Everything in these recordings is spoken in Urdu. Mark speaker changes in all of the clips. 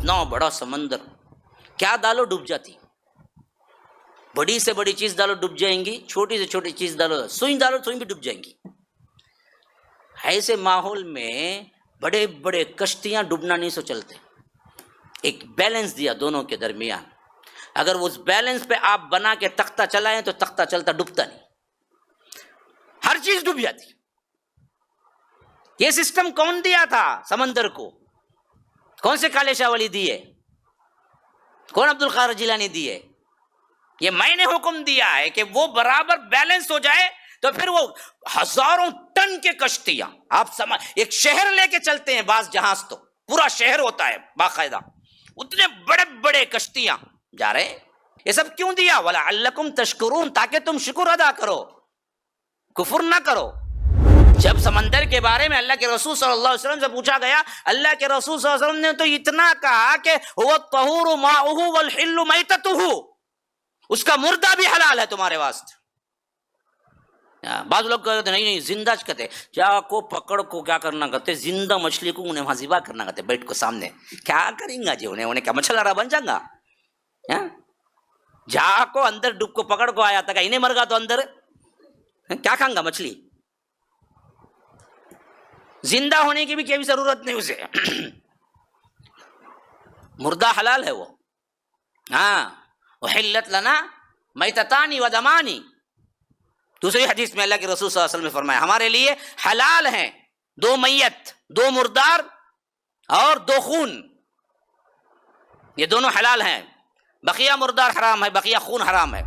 Speaker 1: اتنا بڑا سمندر، کیا ڈالو ڈوب جاتی، بڑی سے بڑی چیز ڈالو ڈوب جائیں گی، چھوٹی سے چھوٹی چیز ڈالو، سوئی ڈالو سوئی بھی ڈوب جائیں گی۔ ایسے ماحول میں بڑے بڑے کشتیاں ڈوبنا نہیں سو چلتے، ایک بیلنس دیا دونوں کے درمیان، اگر اس بیلنس پہ آپ بنا کے تختہ چلائیں تو تختہ چلتا ڈوبتا نہیں، ہر چیز ڈوب جاتی۔ یہ سسٹم کون دیا تھا سمندر کو؟ کون سے کالے شاہ ولی دیے؟ کون عبد القادر جیلانی دیے؟ یہ میں نے حکم دیا ہے کہ وہ برابر بیلنس ہو جائے، تو پھر وہ ہزاروں ٹن کے کشتیاں، آپ سمجھ ایک شہر لے کے چلتے ہیں بعض جہاز، تو پورا شہر ہوتا ہے باقاعدہ، اتنے بڑے بڑے کشتیاں جا رہے ہیں۔ یہ سب کیوں دیا؟ وَلَعَلَّكُمْ تَشْكُرُونَ، تاکہ تم شکر ادا کرو، کفر نہ کرو۔ جب سمندر کے بارے میں اللہ کے رسول صلی اللہ علیہ وسلم سے پوچھا گیا، اللہ کے رسول صلی اللہ علیہ وسلم نے تو اتنا کہا کہ هُوَ الطَّهُورُ مَاؤُهُ وَالْحِلُّ مَيْتَتُهُ، اس کا مردہ بھی حلال ہے تمہارے واسطے۔ بعض لوگ کہتے ہیں نہیں زندہ کہتے، جا کو پکڑ کو کیا کرنا کہتے، زندہ مچھلی کو انہیں وہاں ذبح کرنا کہتے، بیٹھ کو سامنے کیا کریں گا جی، انہیں کیا مچھلارا بن جائیں گا؟ جا کو اندر ڈب کو پکڑ کو آیا تھا، انہیں مر گا تو اندر کیا کھائیں گا مچھلی؟ زندہ ہونے کی بھی کوئی ضرورت نہیں اسے، مردہ حلال ہے وہ۔ ہاں وحلت لنا میتتانی ودمانی، دوسری حدیث میں اللہ کے رسول صلی اللہ علیہ وسلم نے فرمایا ہمارے لیے حلال ہیں دو میت، دو مردار اور دو خون، یہ دونوں حلال ہیں، بقیہ مردار حرام ہے، بقیہ خون حرام ہے۔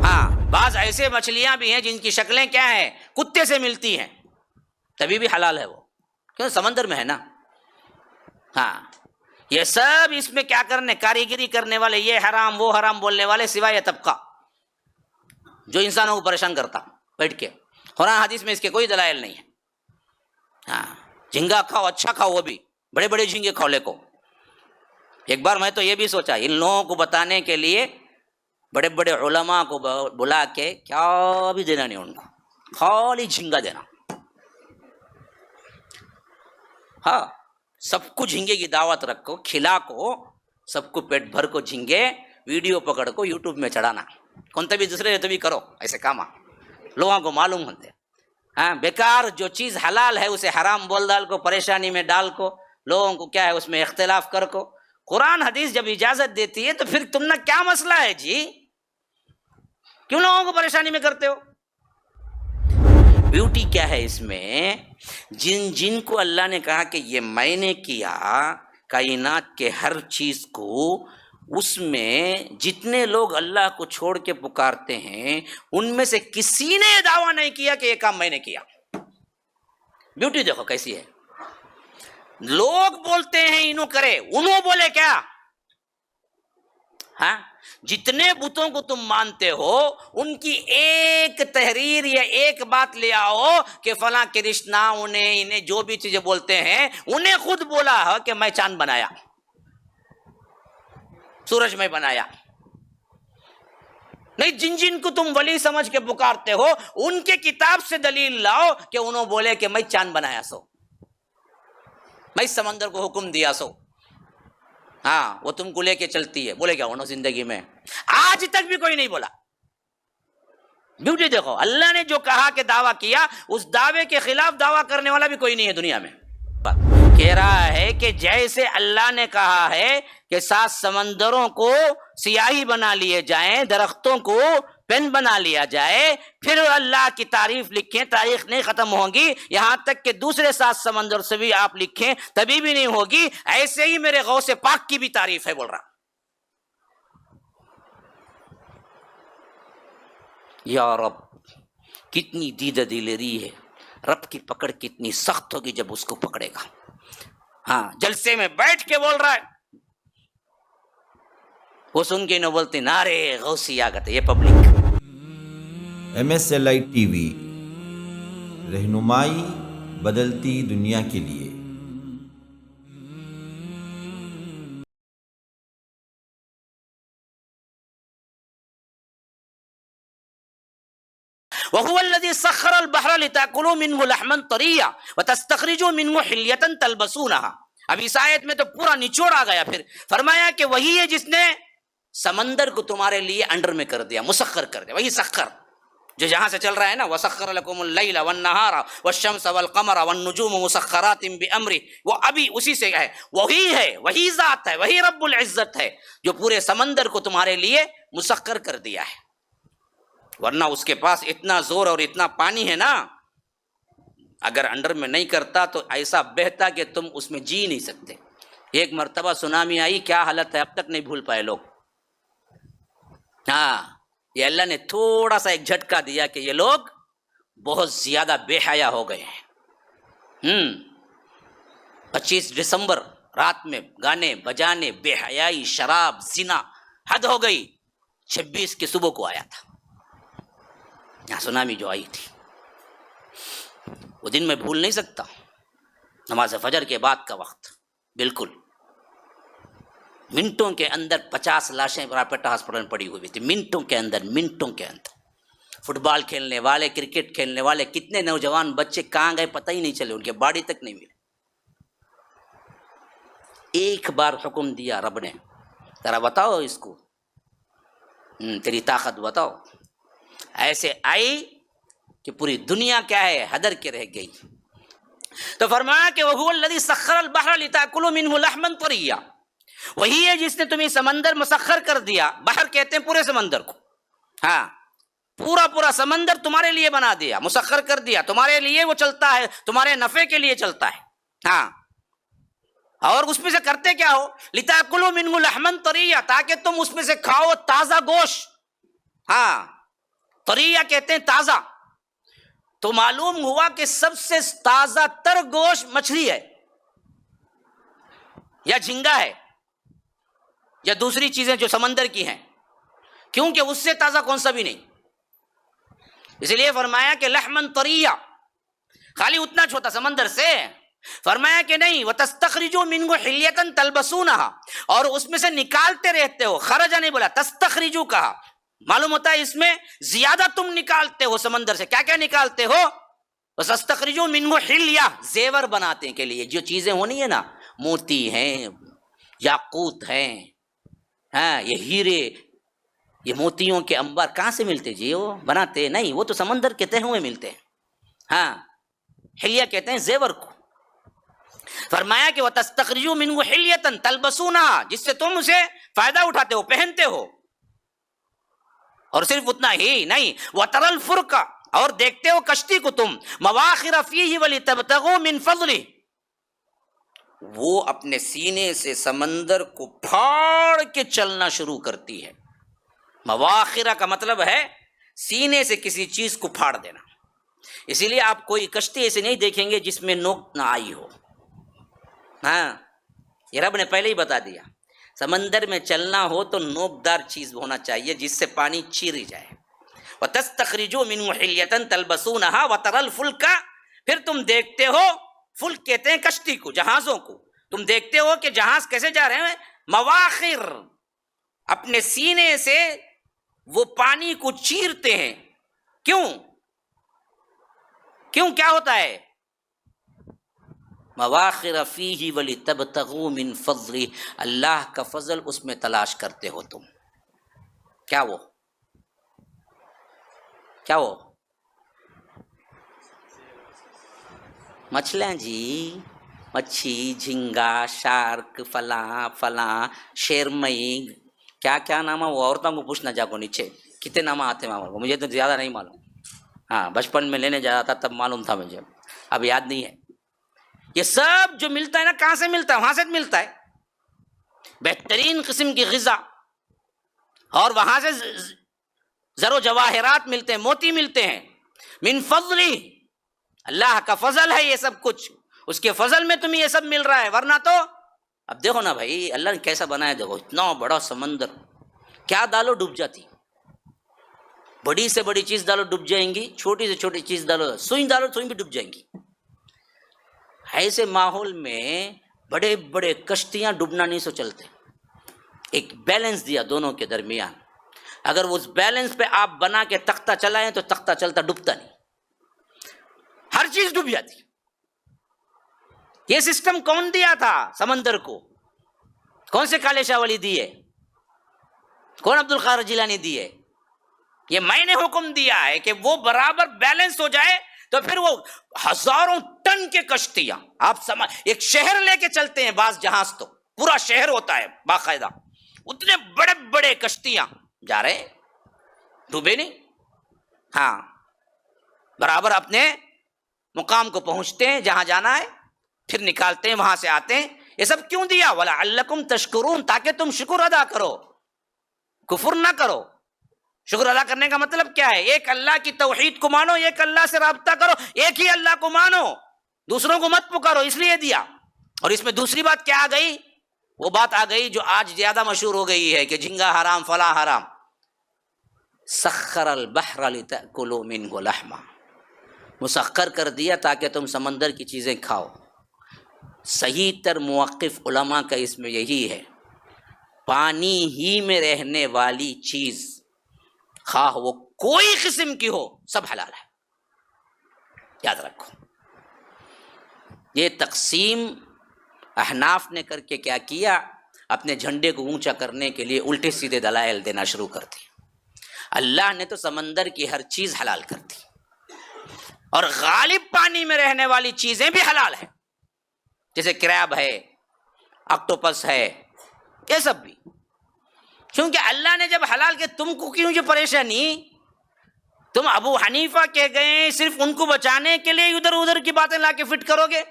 Speaker 1: ہاں بعض ایسے مچھلیاں بھی ہیں جن کی شکلیں کیا ہیں، کتے سے ملتی ہیں، تبھی بھی حلال ہے وہ، کیوں سمندر میں ہے نا۔ ہاں یہ سب اس میں کیا کرنے، کاریگری کرنے والے، یہ حرام وہ حرام بولنے والے، سوائے طبقہ جو انسانوں کو پریشان کرتا بیٹھ کے، قرآن حدیث میں اس کے کوئی دلائل نہیں ہے۔ ہاں جھینگا کھاؤ، اچھا کھاؤ، وہ بھی بڑے بڑے جھینگے کھاؤ لے کو۔ ایک بار میں تو یہ بھی سوچا ان لوگوں کو بتانے کے لیے بڑے بڑے علماء کو بلا کے کیا بھی دینا نہیں ان کو، خالی جھینگا دینا۔ ہاں سب کو جھینگے کی دعوت رکھو، کھلا کو سب کو پیٹ بھر کو جھینگے، ویڈیو پکڑ کو یوٹیوب میں چڑھانا، کون بھی دوسرے تو بھی کرو ایسے کام، لوگوں کو معلوم ہوتے۔ ہاں بیکار جو چیز حلال ہے اسے حرام بول ڈال کو، پریشانی میں ڈال کو، لوگوں کو کیا ہے اس میں اختلاف کر کو۔ قرآن حدیث جب اجازت دیتی ہے تو پھر تم نے کیا مسئلہ ہے جی، کیوں لوگوں کو پریشانی میں کرتے ہو؟ بیوٹی کیا ہے اس میں، جن کو اللہ نے کہا کہ یہ میں نے کیا، کائنات کے ہر چیز کو، اس میں جتنے لوگ اللہ کو چھوڑ کے پکارتے ہیں ان میں سے کسی نے دعویٰ نہیں کیا کہ یہ کام میں نے کیا۔ بیوٹی دیکھو کیسی ہے، لوگ بولتے ہیں انہوں کرے، انہوں بولے کیا؟ ہاں جتنے بتوں کو تم مانتے ہو ان کی ایک تحریر یا ایک بات لے آؤ کہ فلاں کرشنا انہیں جو بھی چیزیں بولتے ہیں انہیں خود بولا ہے کہ میں چاند بنایا، سورج میں بنایا۔ نہیں جن کو تم ولی سمجھ کے پکارتے ہو ان کے کتاب سے دلیل لاؤ کہ انہوں بولے کہ میں چاند بنایا سو، میں سمندر کو حکم دیا سو۔ ہاں وہ تم کو لے کے چلتی ہے، بولے کیا انہوں زندگی میں آج تک بھی کوئی نہیں بولا۔ بیوٹی دیکھو، اللہ نے جو کہا کہ دعویٰ کیا، اس دعوے کے خلاف دعویٰ کرنے والا بھی کوئی نہیں ہے دنیا میں۔ کہہ رہا ہے کہ جیسے اللہ نے کہا ہے کہ 7 سمندروں کو سیاہی بنا لیے جائیں، درختوں کو پین بنا لیا جائے، پھر اللہ کی تعریف لکھیں، تاریخ نہیں ختم ہوگی، یہاں تک کہ دوسرے 7 سمندر سے بھی آپ لکھیں تبھی بھی نہیں ہوگی، ایسے ہی میرے غوث پاک کی بھی تعریف ہے، بول رہا۔ یا رب کتنی دیدہ دلری ہے، رب کی پکڑ کتنی سخت ہوگی جب اس کو پکڑے گا۔ ہاں جلسے میں بیٹھ کے بول رہا ہے، وہ سن کے نہ بولتے نعرے غوثیہ کہتے، یہ پبلک۔
Speaker 2: MSLI TV رہنمائی بدلتی دنیا کے لیے۔
Speaker 1: وهو الذي سخر البحر لتأكلوا منه لحما طريا وتستخرجوا منه حلية تلبسونها اب اس آیت میں تو پورا نچوڑ آ گیا. پھر فرمایا کہ وہی ہے جس نے سمندر کو تمہارے لیے انڈر میں کر دیا, مسخر کر دیا. وہی سخر جو جہاں سے چل رہا ہے نا, وَسَخَّرَ لَكُمُ اللَّيْلَ وَالنَّهَارَ وَالشَّمْسَ وَالْقَمَرَ وَالنُّجُومُ مُسَخَّرَاتٍ بِأَمْرِهِ. وہ ابھی اسی سے ہے, وہی ذات ہے, وہی رب العزت ہے جو پورے سمندر کو تمہارے لیے مسخر کر دیا ہے. ورنہ اس کے پاس اتنا زور اور اتنا پانی ہے نا, اگر انڈر میں نہیں کرتا تو ایسا بہتا کہ تم اس میں جی نہیں سکتے. ایک مرتبہ سونامی آئی, کیا حالت ہے اب تک نہیں بھول پائے لوگ. ہاں, یہ اللہ نے تھوڑا سا ایک جھٹکا دیا کہ یہ لوگ بہت زیادہ بے حیا ہو گئے ہیں. 25 دسمبر رات میں گانے بجانے, بے حیائی, شراب, زنا, حد ہو گئی. 26 کی صبح کو آیا تھا یہاں سونامی جو آئی تھی. وہ دن میں بھول نہیں سکتا. نماز فجر کے بعد کا وقت, بالکل منٹوں کے اندر 50 لاشیں راپیٹا ہاسپٹل میں پڑی ہوئی تھی. منٹوں کے اندر. فٹ بال کھیلنے والے, کرکٹ کھیلنے والے, کتنے نوجوان بچے کہاں گئے پتہ ہی نہیں چلے, ان کے باڈی تک نہیں ملے. ایک بار حکم دیا رب نے, ذرا بتاؤ اس کو, تیری طاقت بتاؤ. ایسے آئی کہ پوری دنیا کیا ہے, حدر کے رہ گئی. تو فرمایا کہ وَهُوَ الَّذِي سَخَّرَ الْبَحْرَ لِتَأْكُلُوا مِنْهُ لَحْمًا طَرِيًّا. وہی ہے جس نے تمہیں سمندر مسخر کر دیا. بحر کہتے ہیں پورے سمندر کو. ہاں, پورا سمندر تمہارے لیے بنا دیا, مسخر کر دیا تمہارے لیے. وہ چلتا ہے تمہارے نفع کے لیے چلتا ہے. ہاں, اور اس میں سے کرتے کیا ہو, لِتَأْكُلُوا مِنْهُ لَحْمًا طَرِيًّا, تاکہ تم اس میں سے کھاؤ تازہ گوشت. ہاں, طریہ کہتے ہیں تازہ. تو معلوم ہوا کہ سب سے تازہ تر گوشت مچھلی ہے یا جھینگا ہے یا دوسری چیزیں جو سمندر کی ہیں, کیونکہ اس سے تازہ کون سا بھی نہیں. اس لیے فرمایا کہ لحمن طریہ, خالی اتنا چھوٹا سمندر سے. فرمایا کہ نہیں, وَتَسْتَخْرِجُوا مِنْهُ حِلْيَةً تَلْبَسُونَهَا, اور اس میں سے نکالتے رہتے ہو. خرجا نہیں بولا, تستخرجو کہا. معلوم ہوتا ہے اس میں زیادہ تم نکالتے ہو سمندر سے. کیا کیا نکالتے ہو؟ وَتَسْتَخْرِجُوا مِنْهُ حِلْيَةً, زیور بناتے کے لیے جو چیزیں ہونی ہے نا, موتی ہیں, یاقوت ہیں, ہاں یہ ہیرے, یہ موتیوں کے انبار کہاں سے ملتے جی؟ وہ بناتے نہیں, وہ تو سمندر کے تہوں میں ملتے ہیں. ہاں, حلیہ کہتے ہیں زیور کو. فرمایا کہ وَتَسْتَخْرِجُوا مِنْهُ حِلْيَةً تَلْبَسُونَهَا, جس سے تم اسے فائدہ اٹھاتے ہو, پہنتے ہو. اور صرف اتنا ہی نہیں, وَتَرَى الْفُلْكَ, اور دیکھتے ہو کشتی کو تم, مَوَاخِرَ فِيهِ وَلِتَبْتَغُوا مِنْ فَضْلِهِ, وہ اپنے سینے سے سمندر کو پھاڑ کے چلنا شروع کرتی ہے. مواخرہ کا مطلب ہے سینے سے کسی چیز کو پھاڑ دینا. اسی لیے آپ کوئی کشتی ایسے نہیں دیکھیں گے جس میں نوک نہ آئی ہو. ہاں, یہ رب نے پہلے ہی بتا دیا. سمندر میں چلنا ہو تو نوکدار چیز ہونا چاہیے جس سے پانی چیر جائے. وَتَسْتَخْرِجُوا مِنْهُ حِلْيَةً تَلْبَسُونَهَا وَتَرَى الْفُلْكَ, پھر تم دیکھتے ہو, فلک کہتے ہیں کشتی کو, جہازوں کو. تم دیکھتے ہو کہ جہاز کیسے جا رہے ہیں, مواخر, اپنے سینے سے وہ پانی کو چیرتے ہیں. کیوں کیا ہوتا ہے؟ مواخر فیہ ولتبتغوا من فضلہ, اللہ کا فضل اس میں تلاش کرتے ہو تم. کیا وہ مچھلیاں جی, مچھی, جھینگا, شارک, فلاں شیرمئی, کیا نام ہے وہ, عورتوں کو پوچھنا جا کو نیچے کتنے نام آتے ہیں کو, مجھے تو زیادہ نہیں معلوم. ہاں, بچپن میں لینے جاتا تھا تب معلوم تھا مجھے, اب یاد نہیں ہے. یہ سب جو ملتا ہے نا, کہاں سے ملتا ہے؟ وہاں سے ملتا ہے, بہترین قسم کی غذا, اور وہاں سے زر و جواہرات ملتے ہیں, موتی ملتے ہیں. من فضلی, اللہ کا فضل ہے یہ سب کچھ, اس کے فضل میں تمہیں یہ سب مل رہا ہے. ورنہ تو اب دیکھو نا بھائی, اللہ نے کیسا بنایا, دیکھو اتنا بڑا سمندر, کیا ڈالو ڈوب جاتی. بڑی سے بڑی چیز ڈالو ڈوب جائیں گی, چھوٹی سے چھوٹی چیز ڈالو, سوئی ڈالو سوئی بھی ڈوب جائیں گی. ایسے ماحول میں بڑے بڑے کشتیاں ڈوبنا نہیں سو چلتے. ایک بیلنس دیا دونوں کے درمیان, اگر اس بیلنس پہ آپ بنا کے تختہ چلائیں تو تختہ چلتا, ڈوبتا نہیں, ہر چیز ڈوب جاتی. یہ سسٹم کون دیا تھا سمندر کو؟ کون سے کالے شاہ ولی دیے؟ کون عبد القادر جیلانی دیے؟ یہ میں نے حکم دیا ہے کہ وہ برابر بیلنس ہو جائے، تو پھر وہ ہزاروں ٹن کے کشتیاں، آپ سمجھ، ایک شہر لے کے چلتے ہیں بعض جہاز، تو پورا شہر ہوتا ہے باقاعدہ، اتنے بڑے بڑے کشتیاں جا رہے ہیں، ڈوبے نہیں، ہاں برابر اپنے مقام کو پہنچتے ہیں جہاں جانا ہے، پھر نکالتے ہیں، وہاں سے آتے ہیں۔ یہ سب کیوں دیا؟ وَلَعَلَّكُمْ تَشْكُرُونَ، تاکہ تم شکر ادا کرو، کفر نہ کرو۔ شکر ادا کرنے کا مطلب کیا ہے؟ ایک اللہ کی توحید کو مانو، ایک اللہ سے رابطہ کرو، ایک ہی اللہ کو مانو، دوسروں کو مت پکارو، اس لیے دیا۔ اور اس میں دوسری بات کیا آ گئی؟ وہ بات آ گئی جو آج زیادہ مشہور ہو گئی ہے کہ جھینگا حرام، فلاں حرام۔ سخر البحر لتأکلوا منہ لحما، مسخر کر دیا تاکہ تم سمندر کی چیزیں کھاؤ۔ صحیح تر موقف علماء کا اس میں یہی ہے، پانی ہی میں رہنے والی چیز خواہ وہ کوئی قسم کی ہو، سب حلال ہے، یاد رکھو۔ یہ تقسیم احناف نے کر کے کیا کیا؟ اپنے جھنڈے کو اونچا کرنے کے لیے الٹے سیدھے دلائل دینا شروع کر دی۔ اللہ نے تو سمندر کی ہر چیز حلال کر دی، اور غالب پانی میں رہنے والی چیزیں بھی حلال ہیں، جیسے کریب ہے، آکٹوپس ہے، یہ سب بھی۔ کیونکہ اللہ نے جب حلال کیا، تم کو کیوں یہ پریشانی؟ تم ابو حنیفہ کے گئے صرف ان کو بچانے کے لیے ادھر ادھر کی باتیں لا کے فٹ کرو گے؟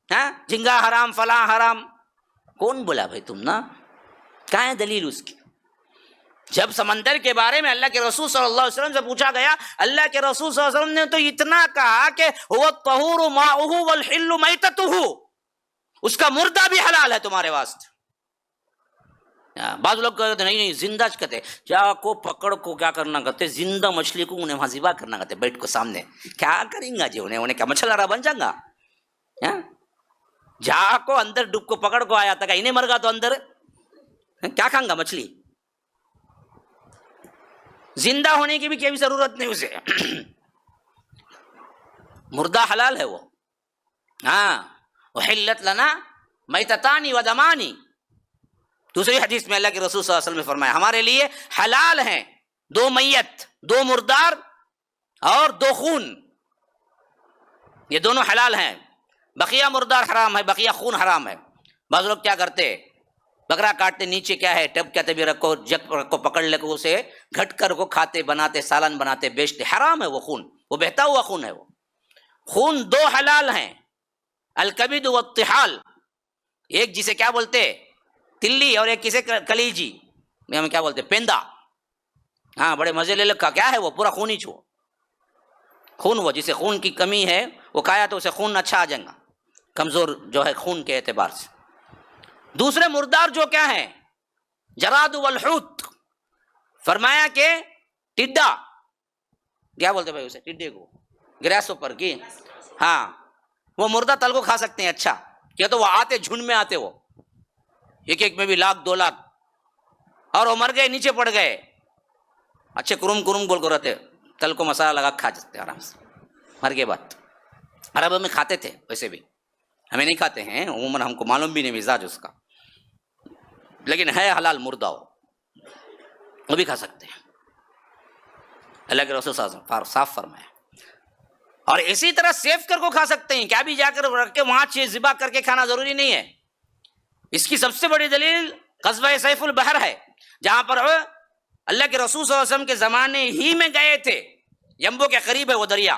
Speaker 1: ہاں، جھینگا حرام، فلاں حرام، کون بولا بھائی تم نا؟ کہاں ہے دلیل اس کی؟ جب سمندر کے بارے میں اللہ کے رسول صلی اللہ علیہ وسلم سے پوچھا گیا، اللہ کے رسول صلی اللہ علیہ وسلم نے تو اتنا کہا کہ هو الطہور ماؤہ والحل میتتہ، اس کا مردہ بھی حلال ہے تمہارے واسطے۔ بعض لوگ کہتے ہیں نہیں زندہ کہتے، جا کو پکڑ کو کیا کرنا کہتے، زندہ مچھلی کو انہیں وہاں ذبح کرنا کہتے، بیٹھ کو سامنے کیا کریں گا جی، انہیں کیا مچھلارا بن جائیں گا؟ جا کو اندر ڈب کو پکڑ کو آیا تھا کہ انہیں مر گا تو اندر کیا کھائیں گا مچھلی؟ زندہ ہونے کی بھی کوئی ضرورت نہیں اسے، مردہ حلال ہے وہ۔ ہاں، احلت لنا میتتان ودمان، دوسری حدیث میں اللہ کے رسول صلی اللہ علیہ وسلم نے فرمایا ہمارے لیے حلال ہیں 2 میت، 2 مردار اور 2 خون، یہ دونوں حلال ہیں۔ بقیہ مردار حرام ہے، بقیہ خون حرام ہے۔ بعض لوگ کیا کرتے، بکرا کاٹتے، نیچے کیا ہے ٹب کہتے بھی رکھو، جگ رکھو، پکڑ لے کو اسے گھٹ کر کو کھاتے، بناتے، سالن بناتے، بیچتے، حرام ہے وہ خون، وہ بہتا ہوا خون ہے۔ وہ خون 2 حلال ہیں، الکبد والطحال، ایک جسے کیا بولتے تلی، اور ایک کسے کلیجی، ہم کیا بولتے پیندا۔ ہاں بڑے مزے لے لکھا، کیا ہے وہ پورا خون ہی چھو، خون، وہ جسے خون کی کمی ہے وہ کھایا تو اسے خون اچھا آ جائے گا، کمزور جو ہے خون کے اعتبار سے۔ دوسرے مردار جو کیا ہیں، جراد والحوت، فرمایا کہ ٹڈا، کیا بولتے بھائی اسے، ٹڈے کو گریس اوپر کی، ہاں وہ مردہ تل کو کھا سکتے ہیں۔ اچھا کیا تو وہ آتے جھنڈ میں آتے، وہ ایک ایک میں بھی 1,00,000 2,00,000، اور وہ مر گئے، نیچے پڑ گئے، اچھے کرم کرم گول کو رہتے، تل کو مسالہ لگا کھا جاتے آرام سے مر کے بعد۔ عرب میں کھاتے تھے، ویسے بھی ہمیں نہیں کھاتے ہیں عموماً، ہم کو معلوم بھی نہیں مزاج اس کا، لیکن ہے حلال مردہ ہو، وہ بھی کھا سکتے ہیں، اللہ کے رسول صلی اللہ علیہ وسلم صاف فرمایا۔ اور اسی طرح سیف کر کو کھا سکتے ہیں، کیا بھی جا کر رکھ کے وہاں چیز ذبح کر کے کھانا ضروری نہیں ہے۔ اس کی سب سے بڑی دلیل غزوہ سیف البحر ہے، جہاں پر اللہ کے رسول صلی اللہ علیہ وسلم کے زمانے ہی میں گئے تھے، یمبو کے قریب ہے وہ دریا،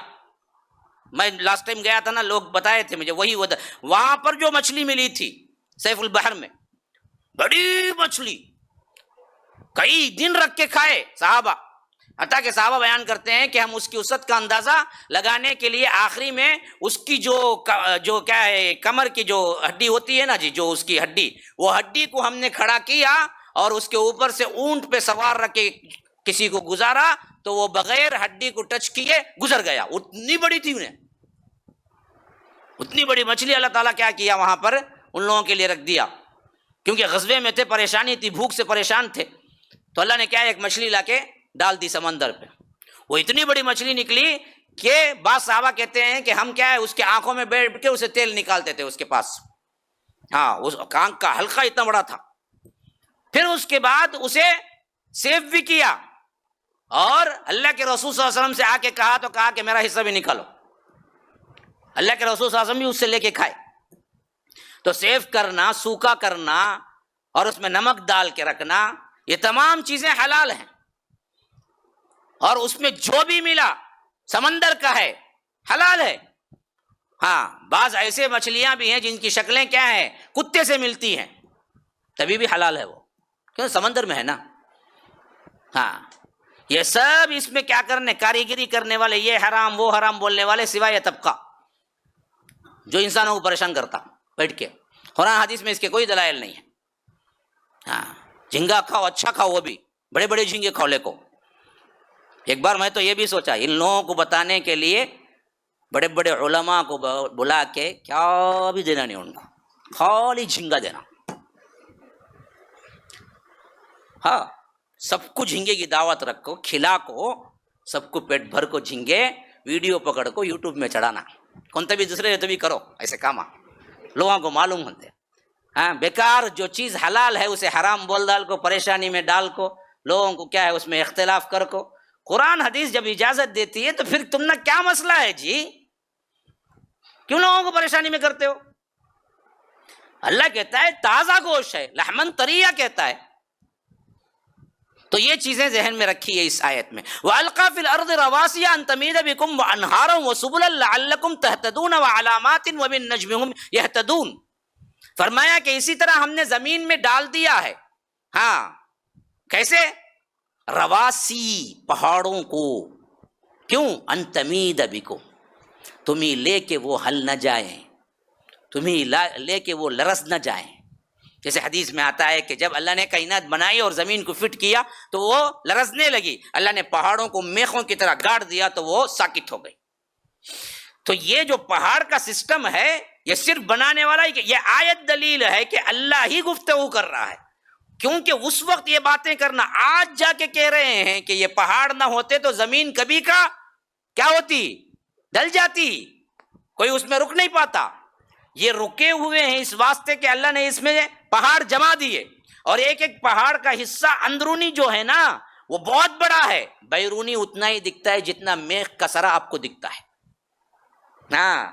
Speaker 1: میں لاسٹ ٹائم گیا تھا نا، لوگ بتائے تھے مجھے، وہی وہاں پر جو مچھلی ملی تھی سیف البحر میں، بڑی مچھلی، کئی دن رکھ کے کھائے صحابہ، حتیٰ کہ صحابہ بیان کرتے ہیں کہ ہم اس کی وسعت کا اندازہ لگانے کے لیے آخری میں اس کی جو کیا ہے کمر کی جو ہڈی ہوتی ہے نا جی، جو اس کی ہڈی، وہ ہڈی کو ہم نے کھڑا کیا اور اس کے اوپر سے اونٹ پہ سوار رکھ کے کسی کو گزارا تو وہ بغیر ہڈی کو ٹچ کیے گزر گیا، اتنی بڑی تھی انہیں، اتنی بڑی مچھلی اللہ تعالیٰ کیا کیا وہاں پر ان لوگوں کے لیے رکھ دیا، کیونکہ غزوے میں تھے، پریشانی تھی، بھوک سے پریشان تھے، تو اللہ نے کیا ایک مچھلی لا کے ڈال دی سمندر پہ، وہ اتنی بڑی مچھلی نکلی کہ بعض صحابہ کہتے ہیں کہ ہم کیا ہے اس کے آنکھوں میں بیٹھ کے اسے تیل نکالتے تھے اس کے پاس. ہاں اس آنکھ کا حلقہ اتنا بڑا تھا. پھر اس کے بعد اسے سیو بھی کیا اور اللہ کے رسول صلی اللہ علیہ وسلم سے آ کے کہا کہ میرا حصہ بھی نکالو. اللہ کے رسول صلی اللہ علیہ وسلم بھی اس سے لے کے کھائے. تو سیو کرنا، سوکھا کرنا اور اس میں نمک ڈال کے رکھنا، یہ تمام چیزیں حلال ہیں. اور اس میں جو بھی ملا سمندر کا ہے حلال ہے. ہاں بعض ایسے مچھلیاں بھی ہیں جن کی شکلیں کیا ہیں، کتے سے ملتی ہیں، تبھی بھی حلال ہے وہ، کیوں سمندر میں ہے نا. ہاں یہ سب اس میں کیا کرنے، کاریگری کرنے والے، یہ حرام وہ حرام بولنے والے، سوائے طبقہ جو انسانوں کو پریشان کرتا بیٹھ کے. قرآن حدیث میں اس کے کوئی دلائل نہیں ہے. ہاں جھینگا کھاؤ، اچھا کھاؤ، وہ بھی بڑے بڑے جھینگے کھاؤ لے کو. ایک بار میں تو یہ بھی سوچا ان لوگوں کو بتانے کے لیے بڑے بڑے علماء کو بلا کے کیا بھی دینا نہیں ان کو، خالی جھینگا دینا. ہاں سب کو جھینگے کی دعوت رکھو، کھلا کو سب کو پیٹ بھر کو جھینگے، ویڈیو پکڑ کو یوٹیوب میں چڑھانا. کون بھی دوسرے تو بھی کرو ایسے کام، لوگوں کو معلوم ہوتے. ہاں بیکار جو چیز حلال ہے اسے حرام بول ڈال کو، پریشانی میں ڈال کو، لوگوں کو کیا ہے اس میں اختلاف کر کو. قرآن حدیث جب اجازت دیتی ہے تو پھر تم نے کیا مسئلہ ہے جی، کیوں لوگوں کو پریشانی میں کرتے ہو؟ اللہ کہتا ہے تازہ گوشت ہے، لحمن طریہ کہتا ہے. تو یہ چیزیں ذہن میں رکھی ہے اس آیت میں. وَأَلْقَى فِي الْأَرْضِ رَوَاسِيَ أَن تَمِيدَ بِكُمْ وَأَنْهَارًا وَسُبُلًا لَعَلَّكُمْ تَهْتَدُونَ وَعَلَامَاتٍ وَبِالنَّجْمِ هُمْ يَهْتَدُونَ. فرمایا کہ اسی طرح ہم نے زمین میں ڈال دیا ہے. ہاں کیسے؟ رواسی پہاڑوں کو. کیوں؟ ان تمید بکم، تمہیں لے کے وہ ہل نہ جائیں، تمہیں لے کے وہ لرز نہ جائیں. جیسے حدیث میں آتا ہے کہ جب اللہ نے کائنات بنائی اور زمین کو فٹ کیا تو وہ لرزنے لگی، اللہ نے پہاڑوں کو میخوں کی طرح گاڑ دیا تو وہ ساکت ہو گئی. تو یہ جو پہاڑ کا سسٹم ہے یہ صرف بنانے والا ہی، یہ آیت دلیل ہے کہ اللہ ہی گفتگو کر رہا ہے. کیونکہ اس وقت یہ باتیں کرنا، آج جا کے کہہ رہے ہیں کہ یہ پہاڑ نہ ہوتے تو زمین کبھی کا کیا ہوتی، ڈل جاتی، کوئی اس میں رک نہیں پاتا. یہ رکے ہوئے ہیں اس واسطے کہ اللہ نے اس میں پہاڑ جما دیے. اور ایک ایک پہاڑ کا حصہ اندرونی جو ہے نا وہ بہت بڑا ہے، بیرونی اتنا ہی دکھتا ہے جتنا میخ کا سرا آپ کو دکھتا ہے. ہاں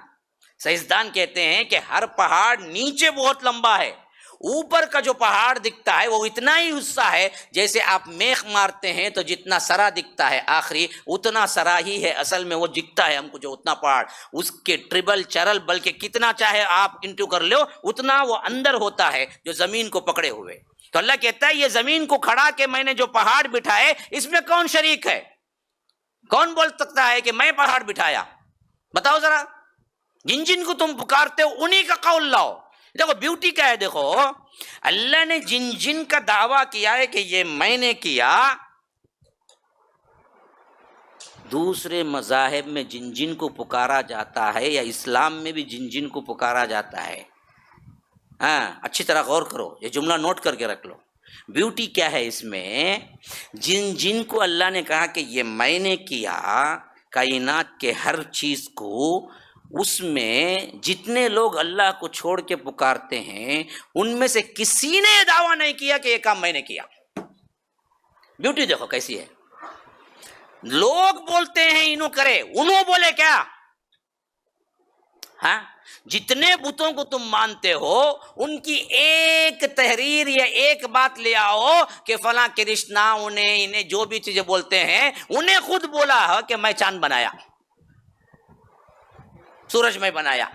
Speaker 1: سائنسدان کہتے ہیں کہ ہر پہاڑ نیچے بہت لمبا ہے، اوپر کا جو پہاڑ دکھتا ہے وہ اتنا ہی حصہ ہے. جیسے آپ میخ مارتے ہیں تو جتنا سرا دکھتا ہے آخری اتنا سرا ہی ہے اصل میں، وہ دکھتا ہے ہم کو جو اتنا پہاڑ، اس کے ٹریبل چرل بلکہ کتنا چاہے آپ انٹو کر لو اتنا وہ اندر ہوتا ہے جو زمین کو پکڑے ہوئے. تو اللہ کہتا ہے یہ زمین کو کھڑا کے میں نے جو پہاڑ بٹھائے اس میں کون شریک ہے؟ کون بول سکتا ہے کہ میں پہاڑ بٹھایا؟ بتاؤ ذرا. جن جن کو تم پکارتے ہو انہی کا قول لاؤ. دیکھو بیوٹی کیا ہے، دیکھو اللہ نے جن جن کا دعویٰ کیا ہے کہ یہ میں نے کیا، دوسرے مذاہب میں جن جن کو پکارا جاتا ہے یا اسلام میں بھی جن جن کو پکارا جاتا ہے. ہاں اچھی طرح غور کرو، یہ جملہ نوٹ کر کے رکھ لو. بیوٹی کیا ہے اس میں؟ جن جن کو اللہ نے کہا کہ یہ میں نے کیا، کائنات کے ہر چیز کو، اس میں جتنے لوگ اللہ کو چھوڑ کے پکارتے ہیں ان میں سے کسی نے یہ دعویٰ نہیں کیا کہ یہ کام میں نے کیا. بیوٹی دیکھو کیسی ہے. لوگ بولتے ہیں انہوں کرے، انہوں بولے کیا؟ ہاں جتنے بتوں کو تم مانتے ہو ان کی ایک تحریر یا ایک بات لے آؤ کہ فلاں کرشنا انہیں جو بھی چیزیں بولتے ہیں انہیں خود بولا ہے کہ میں چاند بنایا، سورج میں بنایا.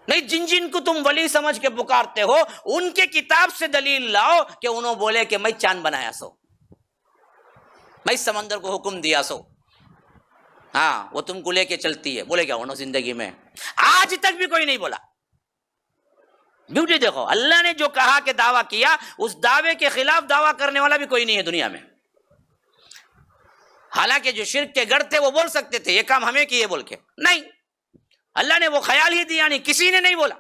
Speaker 1: نہیں، جن جن کو تم ولی سمجھ کے پکارتے ہو ان کے کتاب سے دلیل لاؤ کہ انہوں بولے کہ میں چاند بنایا سو، میں سمندر کو حکم دیا سو. ہاں وہ تم کو لے کے چلتی ہے، بولے کیا انہوں زندگی میں آج تک بھی کوئی نہیں بولا. بیوٹی دیکھو، اللہ نے جو کہا کہ دعویٰ کیا اس دعوے کے خلاف دعویٰ کرنے والا بھی کوئی نہیں ہے دنیا میں. حالانکہ جو شرک کے گڑھ تھے وہ بول سکتے تھے یہ کام ہمیں کیے بول کے، نہیں، اللہ نے وہ خیال ہی دیا نہیں، کسی نے نہیں بولا.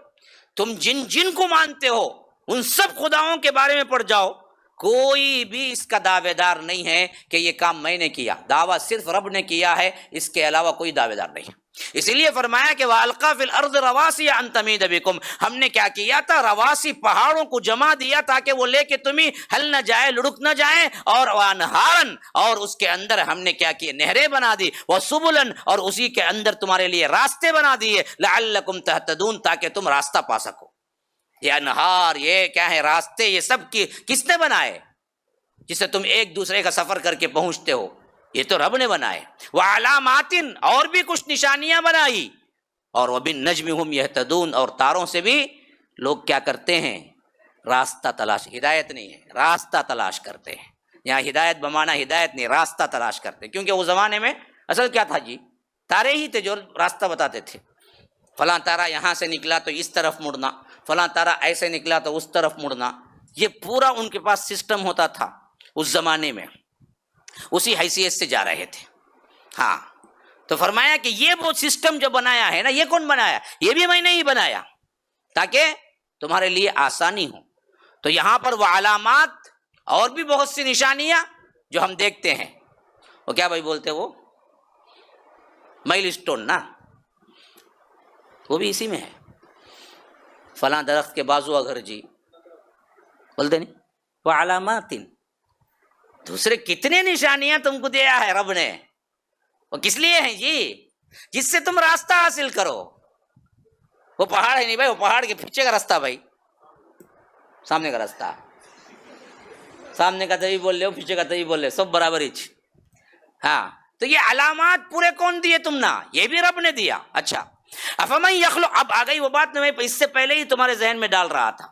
Speaker 1: تم جن جن کو مانتے ہو ان سب خداؤں کے بارے میں پڑھ جاؤ، کوئی بھی اس کا دعوے دار نہیں ہے کہ یہ کام میں نے کیا، دعویٰ صرف رب نے کیا ہے، اس کے علاوہ کوئی دعوے دار نہیں۔ اسی لیے فرمایا کہ وَأَلْقَى فِي الْأَرْضِ رَوَاسِيَ أَن تَمِيدَ بِكُمْ، ہم نے کیا کیا تھا، رواسی پہاڑوں کو جما دیا تاکہ وہ لے کے تمہیں ہل نہ جائے، لڑک نہ جائیں، اور وَأَنْهَارًا، اور اس کے اندر ہم نے کیا کیا، نہریں بنا دی، وَسُبُلًا، اور اسی کے اندر تمہارے لیے راستے بنا دیے، لَعَلَّكُمْ تَهْتَدُونَ، تاکہ تم راستہ پا سکو۔ یہ انہار، یہ کیا ہے، راستے، یہ سب کس نے بنائے، جس سے تم ایک دوسرے کا سفر کر کے پہنچتے ہو؟ یہ تو رب نے بنائے۔ وَعَلَامَاتٍ، اور بھی کچھ نشانیاں بنائی، اور وَبِالنَّجْمِ هُمْ يَهْتَدُونَ، اور تاروں سے بھی لوگ کیا کرتے ہیں، راستہ تلاش، ہدایت نہیں ہے، راستہ تلاش کرتے ہیں۔ یہاں ہدایت بمانا ہدایت نہیں، راستہ تلاش کرتے ہیں، کیونکہ اس زمانے میں اصل کیا تھا جی، تارے ہی تھے جو راستہ بتاتے تھے۔ فلاں تارا یہاں سے نکلا تو اس طرف مڑنا، فلاں تارا ایسے نکلا تو اس طرف مڑنا، یہ پورا ان کے پاس سسٹم ہوتا تھا اس زمانے میں، اسی حیثیت سے جا رہے تھے۔ ہاں، تو فرمایا کہ یہ وہ سسٹم جو بنایا ہے نا، یہ کون بنایا؟ یہ بھی میں نے ہی بنایا تاکہ تمہارے لیے آسانی ہو۔ تو یہاں پر وہ علامات اور بھی بہت سی نشانیاں جو ہم دیکھتے ہیں، وہ کیا بھائی بولتے، وہ مائل اسٹون نا، وہ بھی اسی میں ہے، فلاں درخت کے بازو اگر جی بولتے نہیں، وہ علامات، دوسرے کتنے نشانیاں تم کو دیا ہے رب نے، وہ کس لیے ہیں جی؟ جس سے تم راستہ حاصل کرو۔ وہ پہاڑ ہے نہیں بھائی، وہ پہاڑ کے پیچھے کا راستہ بھائی، سامنے کا راستہ، سامنے کا تبھی بول رہے ہو، پیچھے کا تبھی بول رہے، سب برابر ہی۔ ہاں، تو یہ علامات پورے کون دیے تم نا؟ یہ بھی رب نے دیا۔ اچھا، افمن یخلق، اب آ گئی وہ بات میں اس سے پہلے ہی تمہارے ذہن میں ڈال رہا تھا،